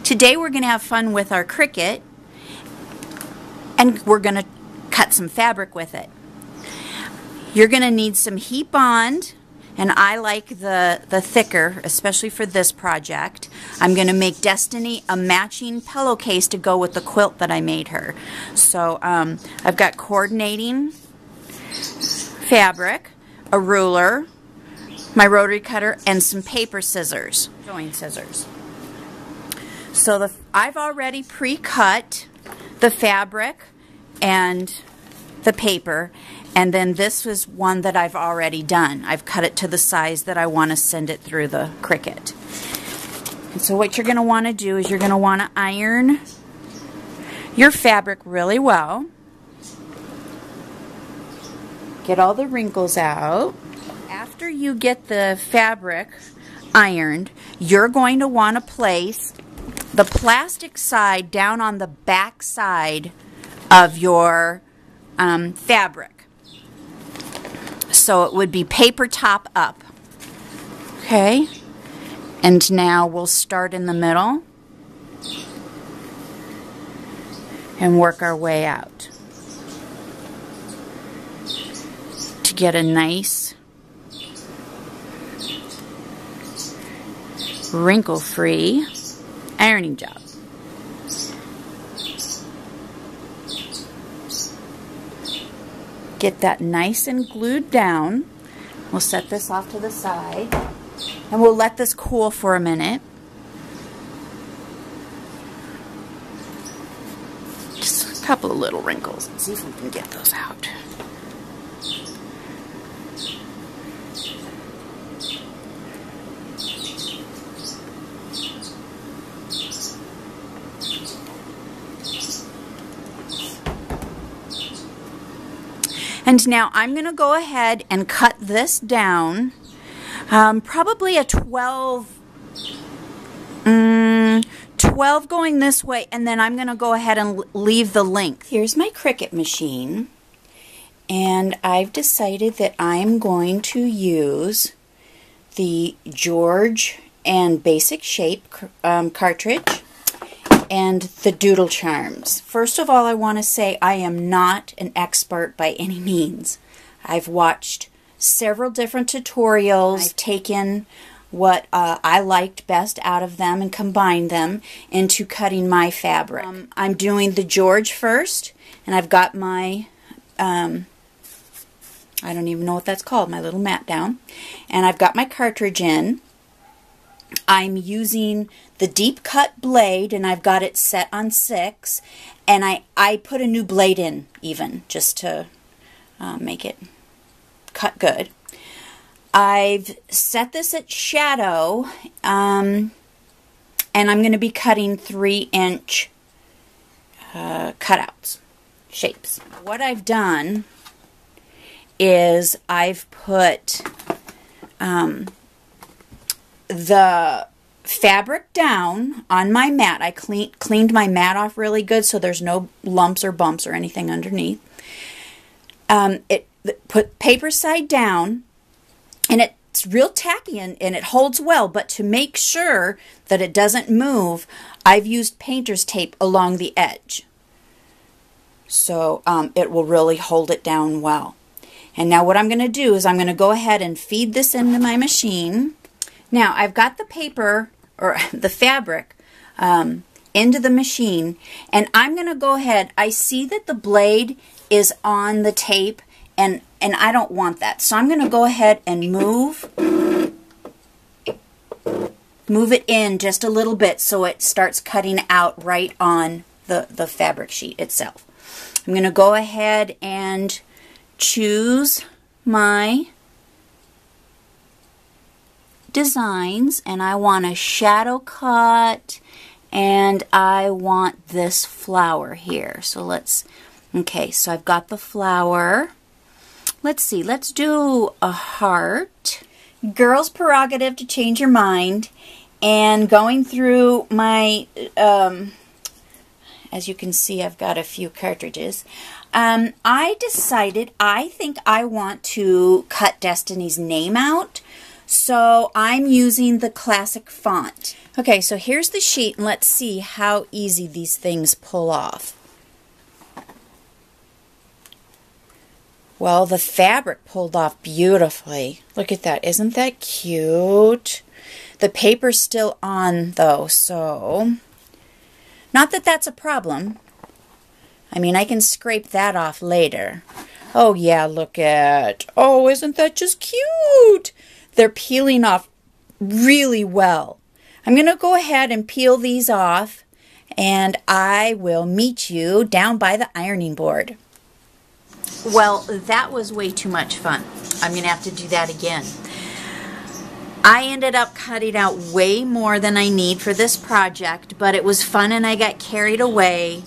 Today we're going to have fun with our Cricut, and we're going to cut some fabric with it. You're going to need some heat bond, and I like the thicker, especially for this project. I'm going to make Destiny a matching pillowcase to go with the quilt that I made her. So I've got coordinating fabric, a ruler, my rotary cutter, and some paper scissors, sewing scissors. So I've already pre-cut the fabric and the paper, and then this was one that I've already done. I've cut it to the size that I want to send it through the Cricut. And so what you're going to want to do is you're going to want to iron your fabric really well. Get all the wrinkles out. After you get the fabric ironed, you're going to want to place the plastic side down on the back side of your fabric. So it would be paper top up. Okay? And now we'll start in the middle and work our way out to get a nice wrinkle-free ironing job. Get that nice and glued down. We'll set this off to the side and we'll let this cool for a minute. Just a couple of little wrinkles. Let's see if we can get those out. And now I'm going to go ahead and cut this down, probably a 12 going this way, and then I'm going to go ahead and leave the length. Here's my Cricut machine, and I've decided that I'm going to use the George and Basic Shape cartridge and the Doodle Charms. First of all, I want to say I am not an expert by any means. I've watched several different tutorials. I've taken what I liked best out of them and combined them into cutting my fabric. I'm doing the George first, and I've got my, I don't even know what that's called, my little mat down. And I've got my cartridge in. I'm using the deep cut blade, and I've got it set on 6, and I put a new blade in even just to make it cut good. I've set this at shadow, and I'm going to be cutting 3-inch cutouts, shapes. What I've done is I've put the fabric down on my mat. I cleaned my mat off really good so there's no lumps or bumps or anything underneath. Put paper side down, and it's real tacky and it holds well, but to make sure that it doesn't move, I've used painter's tape along the edge. So it will really hold it down well. And now what I'm going to do is I'm going to go ahead and feed this into my machine. Now, I've got the paper, or the fabric, into the machine, and I'm going to go ahead. I see that the blade is on the tape, and I don't want that. So I'm going to go ahead and move it in just a little bit so it starts cutting out right on the fabric sheet itself. I'm going to go ahead and choose my designs, and I want a shadow cut, and I want this flower here. So okay, so I've got the flower. Let's see, let's do a heart. Girl's prerogative to change your mind. And going through my, as you can see, I've got a few cartridges. I decided I think I want to cut Destiny's name out. So I'm using the classic font. Okay, so here's the sheet, and let's see how easy these things pull off. Well, the fabric pulled off beautifully. Look at that. Isn't that cute? The paper's still on, though, so not that that's a problem. I mean, I can scrape that off later. Oh, yeah, look at... Oh, isn't that just cute? They're peeling off really well. I'm going to go ahead and peel these off, and I will meet you down by the ironing board. Well, that was way too much fun. I'm going to have to do that again. I ended up cutting out way more than I need for this project, but it was fun and I got carried away.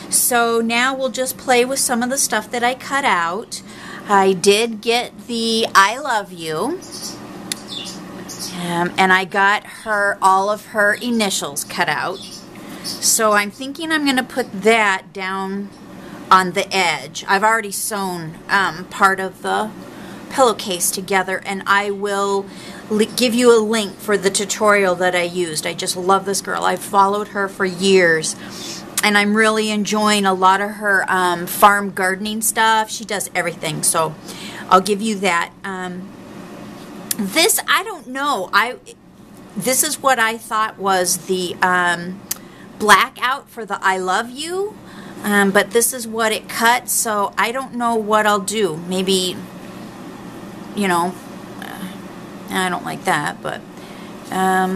So now we'll just play with some of the stuff that I cut out. I did get the I love you, and I got her all of her initials cut out. So I'm thinking I'm going to put that down on the edge. I've already sewn part of the pillowcase together, and I will give you a link for the tutorial that I used. I just love this girl. I've followed her for years, and I'm really enjoying a lot of her farm gardening stuff. She does everything, so I'll give you that. This, I don't know. This is what I thought was the blackout for the I love you, but this is what it cut, so I don't know what I'll do. Maybe, you know, I don't like that, but I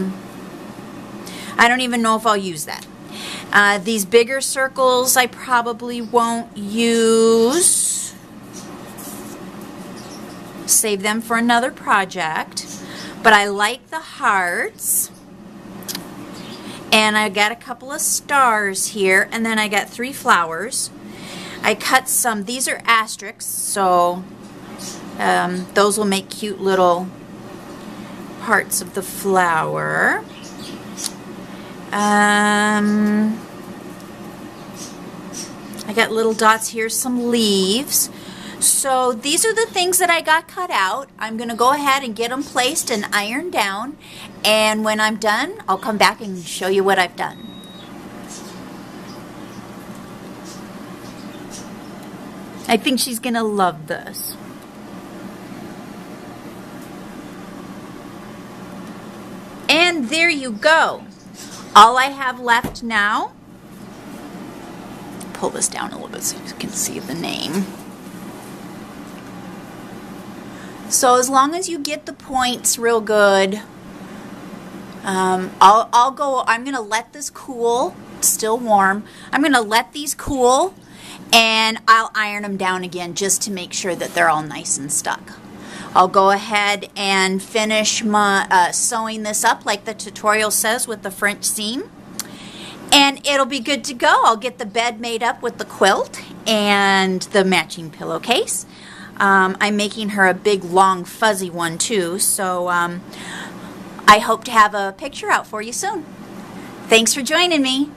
don't even know if I'll use that. These bigger circles I probably won't use. Save them for another project. But I like the hearts. And I got a couple of stars here, and then I got 3 flowers. I cut some, these are asterisks, so those will make cute little parts of the flower. I got little dots here, some leaves. So these are the things that I got cut out. I'm going to go ahead and get them placed and ironed down. And when I'm done, I'll come back and show you what I've done. I think she's going to love this. And there you go. All I have left now, pull this down a little bit so you can see the name. So as long as you get the points real good, I'm going to let this cool. It's still warm. I'm going to let these cool, and I'll iron them down again just to make sure that they're all nice and stuck. I'll go ahead and finish my sewing this up like the tutorial says with the French seam, and it'll be good to go. I'll get the bed made up with the quilt and the matching pillowcase. I'm making her a big long fuzzy one too, so I hope to have a picture out for you soon. Thanks for joining me.